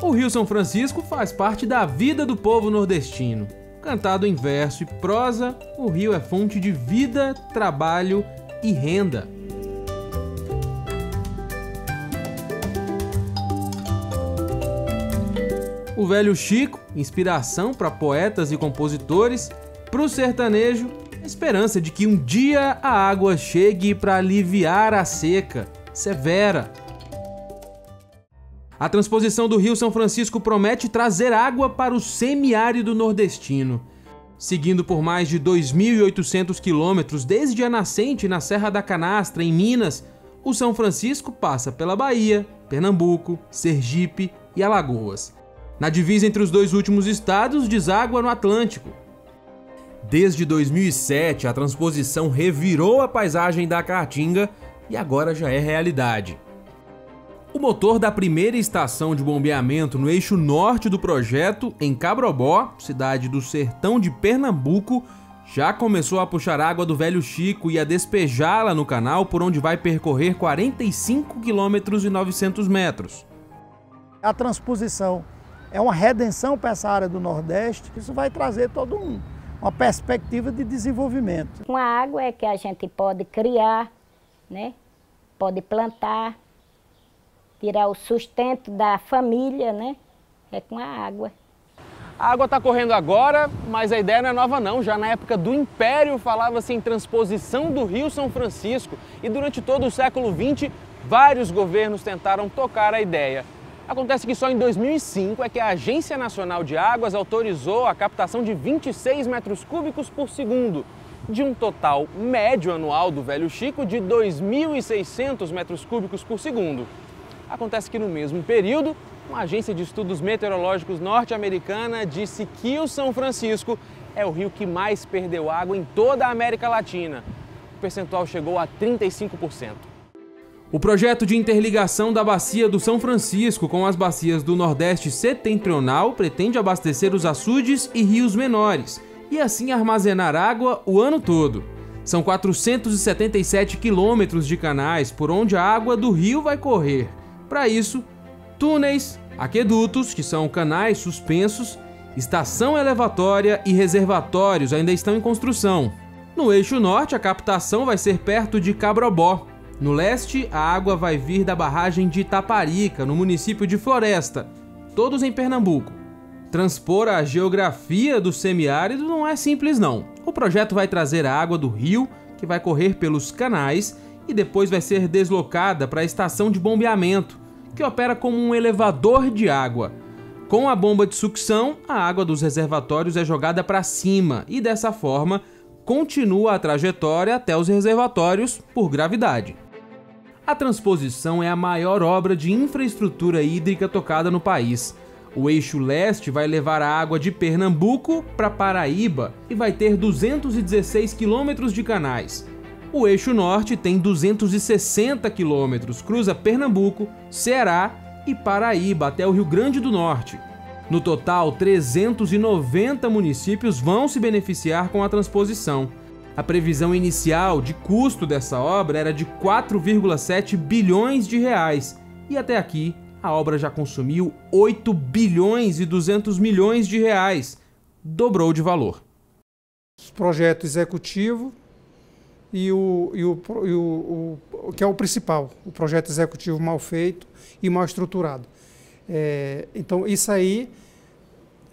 O Rio São Francisco faz parte da vida do povo nordestino. Cantado em verso e prosa, o rio é fonte de vida, trabalho e renda. O Velho Chico, inspiração para poetas e compositores, para o sertanejo, a esperança de que um dia a água chegue para aliviar a seca severa. A transposição do Rio São Francisco promete trazer água para o semiárido nordestino. Seguindo por mais de 2.800 quilômetros desde a nascente na Serra da Canastra, em Minas, o São Francisco passa pela Bahia, Pernambuco, Sergipe e Alagoas. Na divisa entre os dois últimos estados, deságua no Atlântico. Desde 2007, a transposição revirou a paisagem da Caatinga e agora já é realidade. O motor da primeira estação de bombeamento no eixo norte do projeto, em Cabrobó, cidade do sertão de Pernambuco, já começou a puxar água do Velho Chico e a despejá-la no canal, por onde vai percorrer 45 km e 900 metros. A transposição é uma redenção para essa área do Nordeste. Isso vai trazer toda uma perspectiva de desenvolvimento. Com a água é que a gente pode criar, né? Pode plantar, tirar o sustento da família, né? É com a água. A água está correndo agora, mas a ideia não é nova não. Já na época do Império falava-se em transposição do Rio São Francisco e durante todo o século XX vários governos tentaram tocar a ideia. Acontece que só em 2005 é que a Agência Nacional de Águas autorizou a captação de 26 metros cúbicos por segundo, de um total médio anual do Velho Chico de 2.600 metros cúbicos por segundo. Acontece que no mesmo período, uma agência de estudos meteorológicos norte-americana disse que o São Francisco é o rio que mais perdeu água em toda a América Latina. O percentual chegou a 35%. O projeto de interligação da bacia do São Francisco com as bacias do Nordeste Setentrional pretende abastecer os açudes e rios menores e assim armazenar água o ano todo. São 477 quilômetros de canais por onde a água do rio vai correr. Para isso, túneis, aquedutos, que são canais suspensos, estação elevatória e reservatórios ainda estão em construção. No eixo norte, a captação vai ser perto de Cabrobó. No leste, a água vai vir da barragem de Itaparica, no município de Floresta, todos em Pernambuco. Transpor a geografia do semiárido não é simples não. O projeto vai trazer a água do rio, que vai correr pelos canais e depois vai ser deslocada para a estação de bombeamento, que opera como um elevador de água. Com a bomba de sucção, a água dos reservatórios é jogada para cima e dessa forma continua a trajetória até os reservatórios por gravidade. A transposição é a maior obra de infraestrutura hídrica tocada no país. O eixo leste vai levar a água de Pernambuco para Paraíba e vai ter 216 quilômetros de canais. O eixo norte tem 260 quilômetros, cruza Pernambuco, Ceará e Paraíba até o Rio Grande do Norte. No total, 390 municípios vão se beneficiar com a transposição. A previsão inicial de custo dessa obra era de 4,7 bilhões de reais e até aqui a obra já consumiu 8 bilhões e 200 milhões de reais, dobrou de valor. O projeto executivo que é o principal, o projeto executivo mal feito e mal estruturado. Então isso aí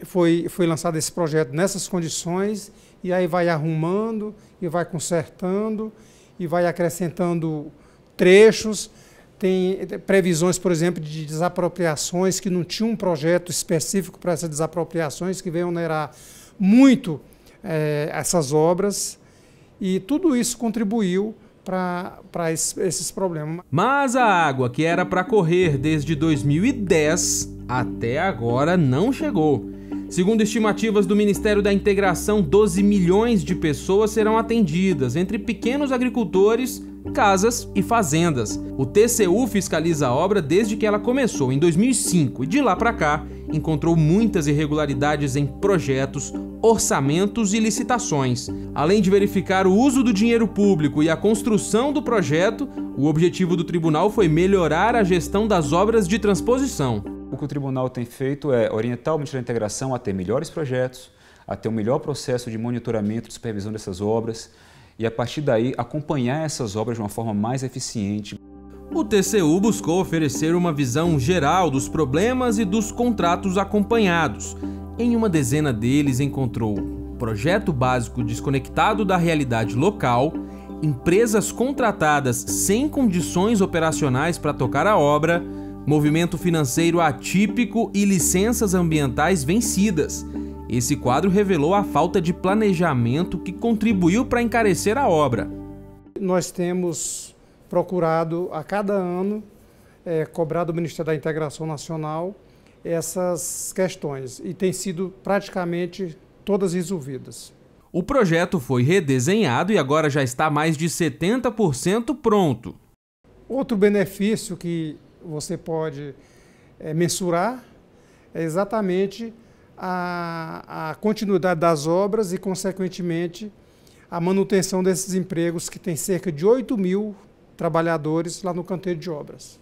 foi lançado esse projeto nessas condições e aí vai arrumando e vai consertando e vai acrescentando trechos. Tem previsões, por exemplo, de desapropriações que não tinha um projeto específico para essas desapropriações que veio onerar muito essas obras e tudo isso contribuiu para esses problemas. Mas a água que era para correr desde 2010 até agora não chegou. Segundo estimativas do Ministério da Integração, 12 milhões de pessoas serão atendidas, entre pequenos agricultores, casas e fazendas. O TCU fiscaliza a obra desde que ela começou em 2005 e de lá para cá encontrou muitas irregularidades em projetos, orçamentos e licitações. Além de verificar o uso do dinheiro público e a construção do projeto, o objetivo do tribunal foi melhorar a gestão das obras de transposição. O que o tribunal tem feito é orientar o Ministério da Integração a ter melhores projetos, a ter um melhor processo de monitoramento e supervisão dessas obras e, a partir daí, acompanhar essas obras de uma forma mais eficiente. O TCU buscou oferecer uma visão geral dos problemas e dos contratos acompanhados. Em uma dezena deles encontrou projeto básico desconectado da realidade local, empresas contratadas sem condições operacionais para tocar a obra, movimento financeiro atípico e licenças ambientais vencidas. Esse quadro revelou a falta de planejamento que contribuiu para encarecer a obra. Nós temos procurado a cada ano cobrar do Ministério da Integração Nacional essas questões e tem sido praticamente todas resolvidas. O projeto foi redesenhado e agora já está mais de 70% pronto. Outro benefício que você pode mensurar é exatamente a continuidade das obras e, consequentemente, a manutenção desses empregos, que tem cerca de 8.000 trabalhadores lá no canteiro de obras.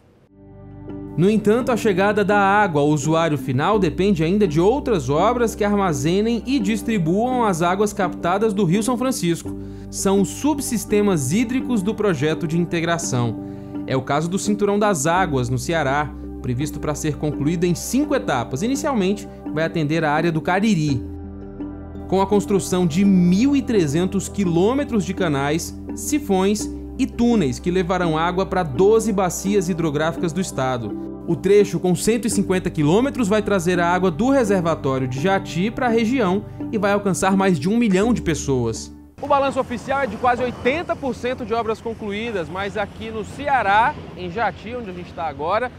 No entanto, a chegada da água ao usuário final depende ainda de outras obras que armazenem e distribuam as águas captadas do Rio São Francisco. São os subsistemas hídricos do projeto de integração. É o caso do Cinturão das Águas, no Ceará, previsto para ser concluído em 5 etapas. Inicialmente, vai atender a área do Cariri. Com a construção de 1.300 quilômetros de canais, sifões e túneis que levarão água para 12 bacias hidrográficas do estado. O trecho com 150 quilômetros vai trazer a água do reservatório de Jati para a região e vai alcançar mais de 1 milhão de pessoas. O balanço oficial é de quase 80% de obras concluídas, mas aqui no Ceará, em Jati, onde a gente está agora,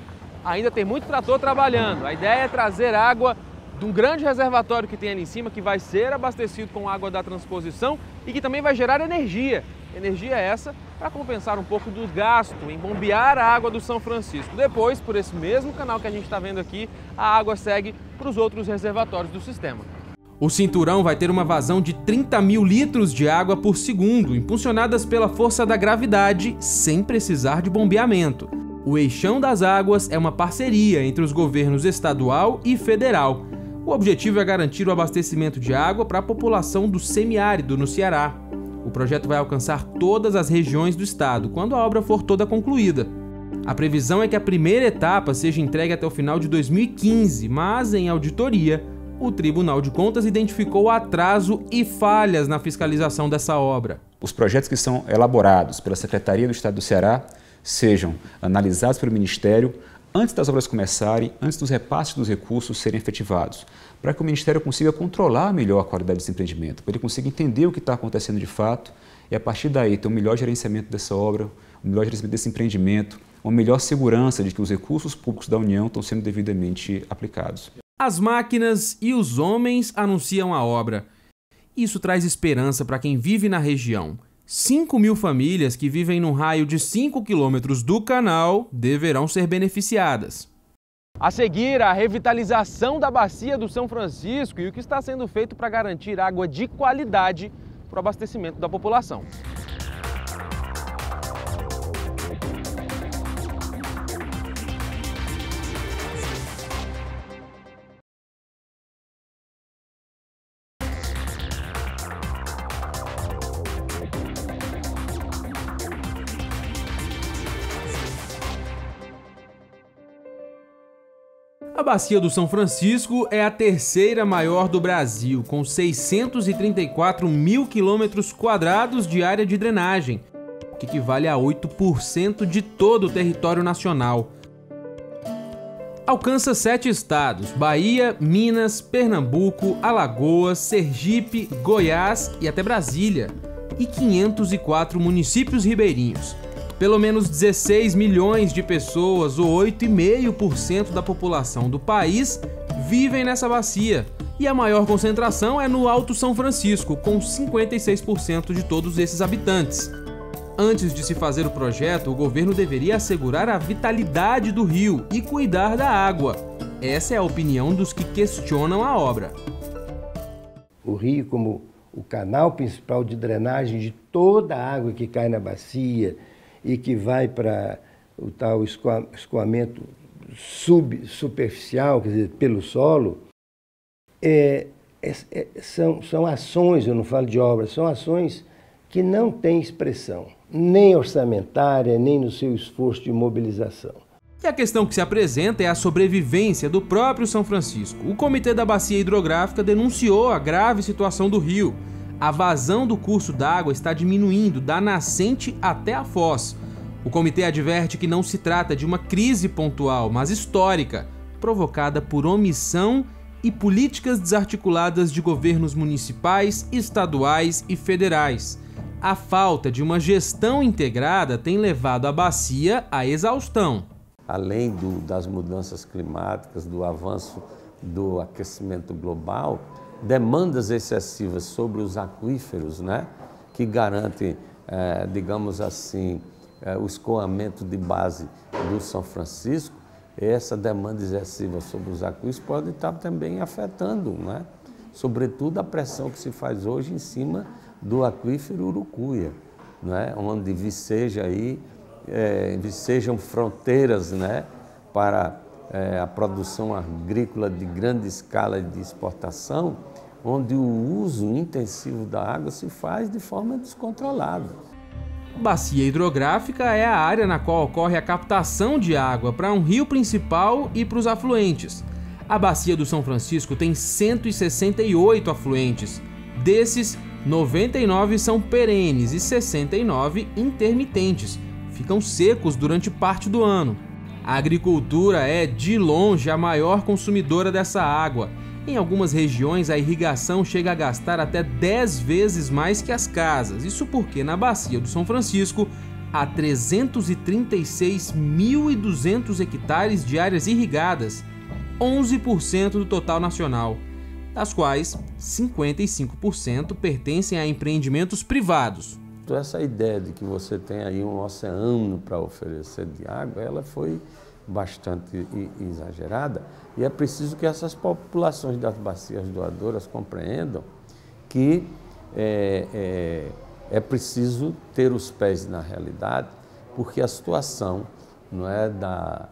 ainda tem muito trator trabalhando. A ideia é trazer água de um grande reservatório que tem ali em cima, que vai ser abastecido com água da transposição e que também vai gerar energia. Energia essa para compensar um pouco do gasto em bombear a água do São Francisco. Depois, por esse mesmo canal que a gente está vendo aqui, a água segue para os outros reservatórios do sistema. O cinturão vai ter uma vazão de 30.000 litros de água por segundo, impulsionadas pela força da gravidade, sem precisar de bombeamento. O Eixão das Águas é uma parceria entre os governos estadual e federal. O objetivo é garantir o abastecimento de água para a população do semiárido no Ceará. O projeto vai alcançar todas as regiões do estado quando a obra for toda concluída. A previsão é que a primeira etapa seja entregue até o final de 2015, mas em auditoria, o Tribunal de Contas identificou atraso e falhas na fiscalização dessa obra. Os projetos que são elaborados pela Secretaria do Estado do Ceará sejam analisados pelo Ministério antes das obras começarem, antes dos repasses dos recursos serem efetivados, para que o Ministério consiga controlar melhor a qualidade desse empreendimento, para ele consiga entender o que está acontecendo de fato e, a partir daí, ter um melhor gerenciamento dessa obra, um melhor gerenciamento desse empreendimento, uma melhor segurança de que os recursos públicos da União estão sendo devidamente aplicados. As máquinas e os homens anunciam a obra. Isso traz esperança para quem vive na região. 5.000 famílias que vivem num raio de 5 quilômetros do canal deverão ser beneficiadas. A seguir, a revitalização da bacia do São Francisco e o que está sendo feito para garantir água de qualidade para o abastecimento da população. A Bacia do São Francisco é a terceira maior do Brasil, com 634 mil quilômetros quadrados de área de drenagem, o que equivale a 8% de todo o território nacional. Alcança 7 estados: Bahia, Minas, Pernambuco, Alagoas, Sergipe, Goiás e até Brasília, e 504 municípios ribeirinhos. Pelo menos 16 milhões de pessoas, ou 8,5% da população do país, vivem nessa bacia. E a maior concentração é no Alto São Francisco, com 56% de todos esses habitantes. Antes de se fazer o projeto, o governo deveria assegurar a vitalidade do rio e cuidar da água. Essa é a opinião dos que questionam a obra. O rio, como o canal principal de drenagem de toda a água que cai na bacia, e que vai para o tal escoamento superficial, quer dizer, pelo solo, são ações, eu não falo de obras, são ações que não têm expressão, nem orçamentária, nem no seu esforço de mobilização. E a questão que se apresenta é a sobrevivência do próprio São Francisco. O Comitê da Bacia Hidrográfica denunciou a grave situação do rio. A vazão do curso d'água está diminuindo da nascente até a foz. O comitê adverte que não se trata de uma crise pontual, mas histórica, provocada por omissão e políticas desarticuladas de governos municipais, estaduais e federais. A falta de uma gestão integrada tem levado a bacia à exaustão. Além das mudanças climáticas, do avanço do aquecimento global, demandas excessivas sobre os aquíferos, né, que garantem, digamos assim, o escoamento de base do São Francisco, essa demanda excessiva sobre os aquíferos pode estar também afetando, né, sobretudo a pressão que se faz hoje em cima do aquífero Urucuia, né, onde vicejam fronteiras, né, para a produção agrícola de grande escala de exportação, onde o uso intensivo da água se faz de forma descontrolada. Bacia hidrográfica é a área na qual ocorre a captação de água para um rio principal e para os afluentes. A Bacia do São Francisco tem 168 afluentes. Desses, 99 são perenes e 69 intermitentes. Ficam secos durante parte do ano. A agricultura é, de longe, a maior consumidora dessa água. Em algumas regiões, a irrigação chega a gastar até 10 vezes mais que as casas. Isso porque, na Bacia do São Francisco, há 336.200 hectares de áreas irrigadas, 11% do total nacional, das quais 55% pertencem a empreendimentos privados. Essa ideia de que você tem aí um oceano para oferecer de água, ela foi bastante exagerada, e é preciso que essas populações das bacias doadoras compreendam que é preciso ter os pés na realidade, porque a situação, não é, da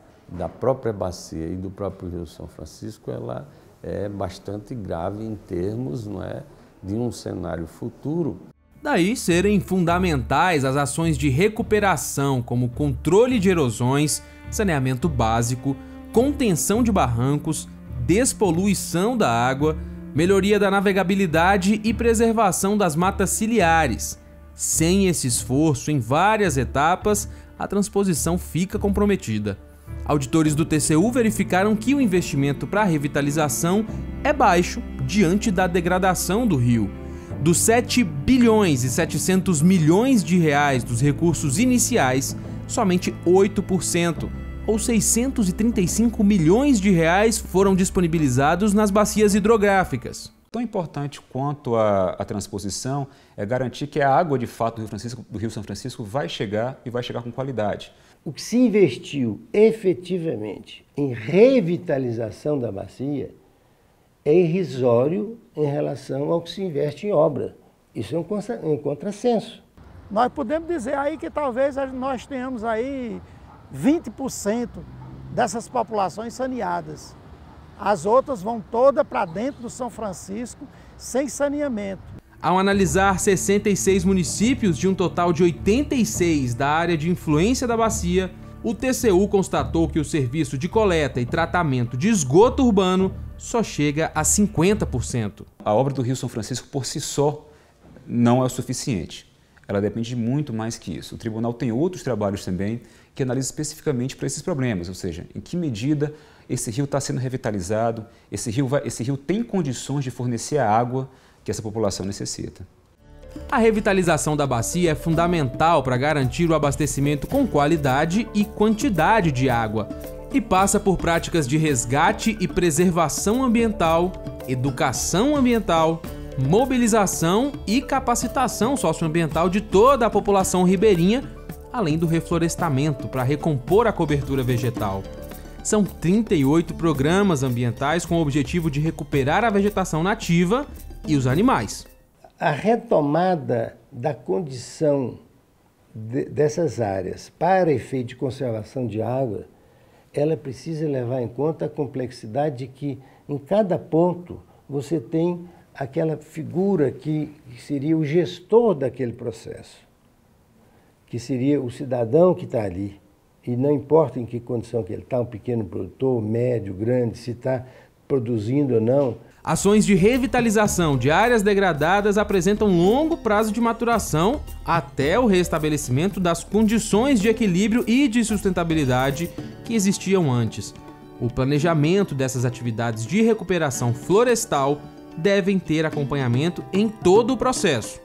própria bacia e do próprio Rio São Francisco, ela é bastante grave em termos, não é, de um cenário futuro. Daí serem fundamentais as ações de recuperação, como controle de erosões, saneamento básico, contenção de barrancos, despoluição da água, melhoria da navegabilidade e preservação das matas ciliares. Sem esse esforço em várias etapas, a transposição fica comprometida. Auditores do TCU verificaram que o investimento para a revitalização é baixo diante da degradação do rio. Dos 7 bilhões e 700 milhões de reais dos recursos iniciais, somente 8%, ou 635 milhões de reais, foram disponibilizados nas bacias hidrográficas. Tão importante quanto a transposição é garantir que a água, de fato, do Rio São Francisco vai chegar e vai chegar com qualidade. O que se investiu efetivamente em revitalização da bacia é irrisório em relação ao que se investe em obra. Isso é um contrassenso. Nós podemos dizer aí que talvez nós tenhamos aí 20% dessas populações saneadas. As outras vão todas para dentro do São Francisco sem saneamento. Ao analisar 66 municípios de um total de 86 da área de influência da bacia, o TCU constatou que o serviço de coleta e tratamento de esgoto urbano só chega a 50%. A obra do Rio São Francisco por si só não é o suficiente. Ela depende de muito mais que isso. O tribunal tem outros trabalhos também que analisam especificamente para esses problemas, ou seja, em que medida esse rio está sendo revitalizado, esse rio tem condições de fornecer a água que essa população necessita. A revitalização da bacia é fundamental para garantir o abastecimento com qualidade e quantidade de água e passa por práticas de resgate e preservação ambiental, educação ambiental, mobilização e capacitação socioambiental de toda a população ribeirinha, além do reflorestamento para recompor a cobertura vegetal. São 38 programas ambientais com o objetivo de recuperar a vegetação nativa e os animais. A retomada da condição dessas áreas para efeito de conservação de água ela precisa levar em conta a complexidade de que em cada ponto você tem aquela figura que seria o gestor daquele processo, que seria o cidadão que está ali. E não importa em que condição que ele está, um pequeno produtor, médio, grande, se está produzindo ou não. Ações de revitalização de áreas degradadas apresentam longo prazo de maturação até o restabelecimento das condições de equilíbrio e de sustentabilidade que existiam antes. O planejamento dessas atividades de recuperação florestal devem ter acompanhamento em todo o processo.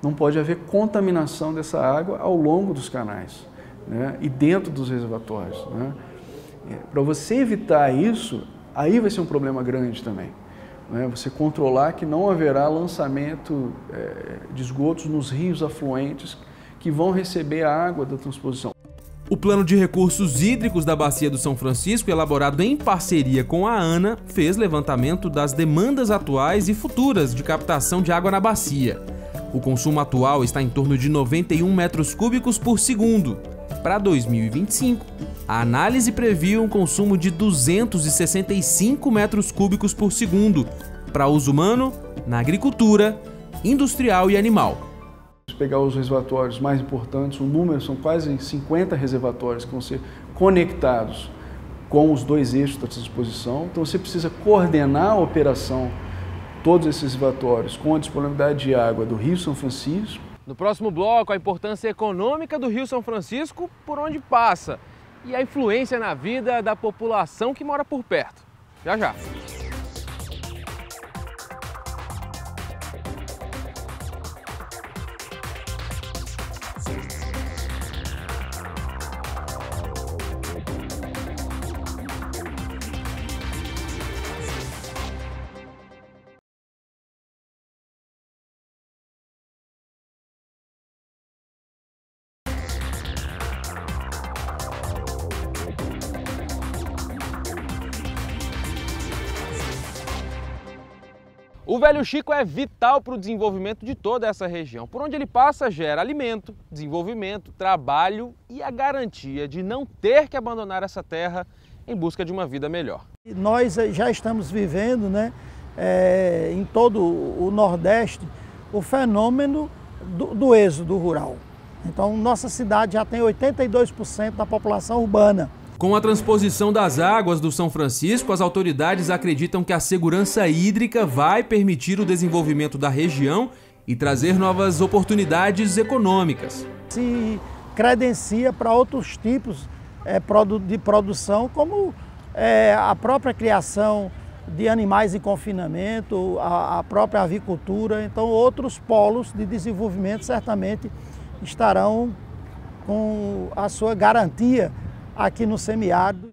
Não pode haver contaminação dessa água ao longo dos canais, né, e dentro dos reservatórios, né. Para você evitar isso, aí vai ser um problema grande também. Você controlar que não haverá lançamento de esgotos nos rios afluentes que vão receber a água da transposição. O Plano de Recursos Hídricos da Bacia do São Francisco, elaborado em parceria com a ANA, fez levantamento das demandas atuais e futuras de captação de água na bacia. O consumo atual está em torno de 91 metros cúbicos por segundo. Para 2025, a análise previu um consumo de 265 metros cúbicos por segundo para uso humano, na agricultura, industrial e animal. Se pegar os reservatórios mais importantes, o número são quase 50 reservatórios que vão ser conectados com os dois eixos da transposição. Então você precisa coordenar a operação de todos esses reservatórios com a disponibilidade de água do Rio São Francisco. No próximo bloco, a importância econômica do Rio São Francisco por onde passa e a influência na vida da população que mora por perto. Já já. O Velho Chico é vital para o desenvolvimento de toda essa região. Por onde ele passa, gera alimento, desenvolvimento, trabalho e a garantia de não ter que abandonar essa terra em busca de uma vida melhor. Nós já estamos vivendo, né, em todo o Nordeste, o fenômeno do êxodo rural. Então, nossa cidade já tem 82% da população urbana. Com a transposição das águas do São Francisco, as autoridades acreditam que a segurança hídrica vai permitir o desenvolvimento da região e trazer novas oportunidades econômicas. Se credencia para outros tipos de produção, como a própria criação de animais em confinamento, a própria avicultura. Então, outros polos de desenvolvimento certamente estarão com a sua garantia aqui no semiárido.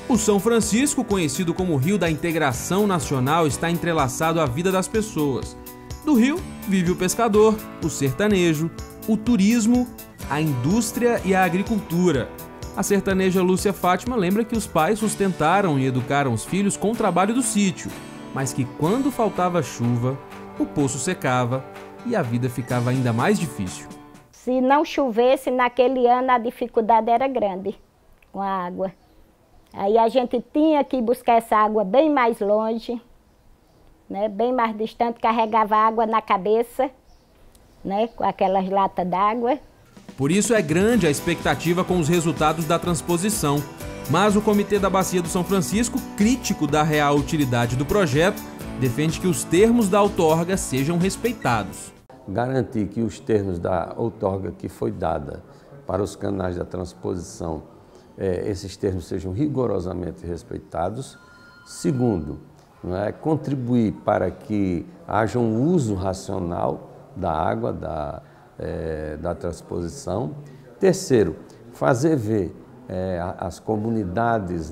O São Francisco, conhecido como Rio da Integração Nacional, está entrelaçado à vida das pessoas. Do rio vive o pescador, o sertanejo, o turismo, a indústria e a agricultura. A sertaneja Lúcia Fátima lembra que os pais sustentaram e educaram os filhos com o trabalho do sítio, mas que quando faltava chuva, o poço secava e a vida ficava ainda mais difícil. Se não chovesse, naquele ano a dificuldade era grande com a água. Aí a gente tinha que buscar essa água bem mais longe, né, bem mais distante, carregava água na cabeça, né, com aquelas latas d'água. Por isso é grande a expectativa com os resultados da transposição. Mas o Comitê da Bacia do São Francisco, crítico da real utilidade do projeto, defende que os termos da outorga sejam respeitados. Garantir que os termos da outorga que foi dada para os canais da transposição, esses termos sejam rigorosamente respeitados. Segundo, contribuir para que haja um uso racional da água, da transposição. Terceiro, fazer ver às comunidades,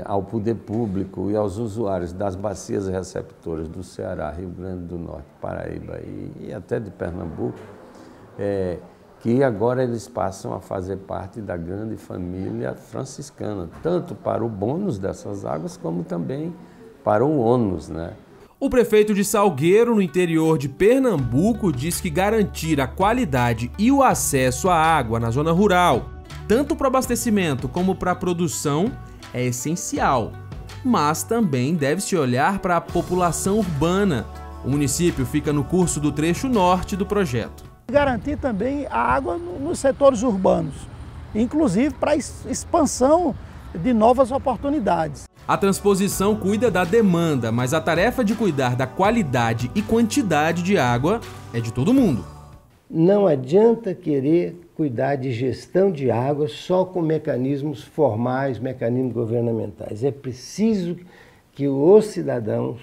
ao poder público e aos usuários das bacias receptoras do Ceará, Rio Grande do Norte, Paraíba e até de Pernambuco, que agora eles passam a fazer parte da grande família franciscana, tanto para o bônus dessas águas, como também para o ônus, O prefeito de Salgueiro, no interior de Pernambuco, diz que garantir a qualidade e o acesso à água na zona rural tanto para o abastecimento como para a produção, é essencial. Mas também deve-se olhar para a população urbana. O município fica no curso do trecho norte do projeto. Garantir também a água nos setores urbanos, inclusive para a expansão de novas oportunidades. A transposição cuida da demanda, mas a tarefa de cuidar da qualidade e quantidade de água é de todo mundo. Não adianta querer cuidar de gestão de água só com mecanismos formais, mecanismos governamentais. É preciso que os cidadãos,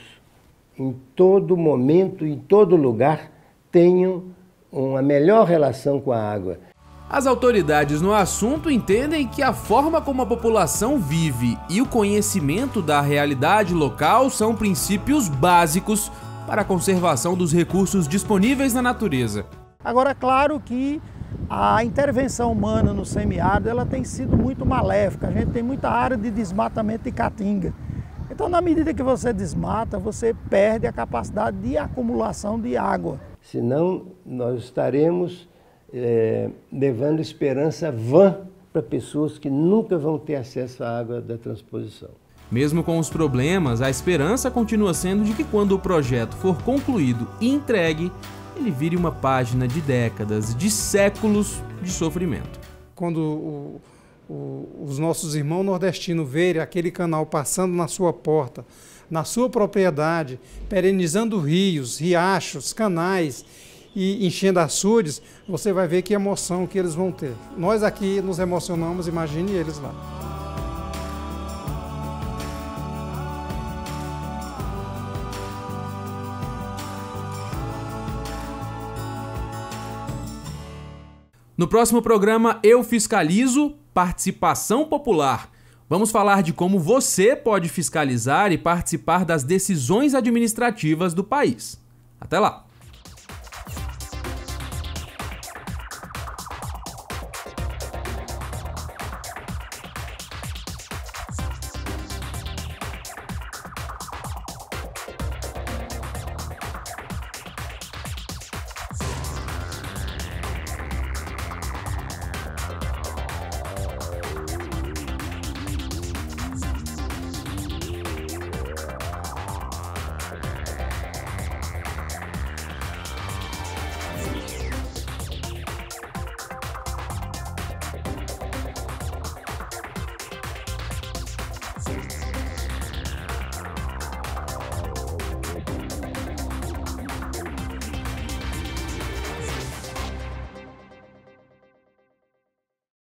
em todo momento, em todo lugar, tenham uma melhor relação com a água. As autoridades no assunto entendem que a forma como a população vive e o conhecimento da realidade local são princípios básicos para a conservação dos recursos disponíveis na natureza. Agora, claro que a intervenção humana no semiárido ela tem sido muito maléfica. A gente tem muita área de desmatamento de caatinga. Então, na medida que você desmata, você perde a capacidade de acumulação de água. Senão, nós estaremos levando esperança vã para pessoas que nunca vão ter acesso à água da transposição. Mesmo com os problemas, a esperança continua sendo de que quando o projeto for concluído e entregue, ele vire uma página de décadas, de séculos de sofrimento. Quando os nossos irmãos nordestinos verem aquele canal passando na sua porta, na sua propriedade, perenizando rios, riachos, canais e enchendo açudes, você vai ver que emoção que eles vão ter. Nós aqui nos emocionamos, imagine eles lá. No próximo programa, Eu Fiscalizo, Participação Popular. Vamos falar de como você pode fiscalizar e participar das decisões administrativas do país. Até lá!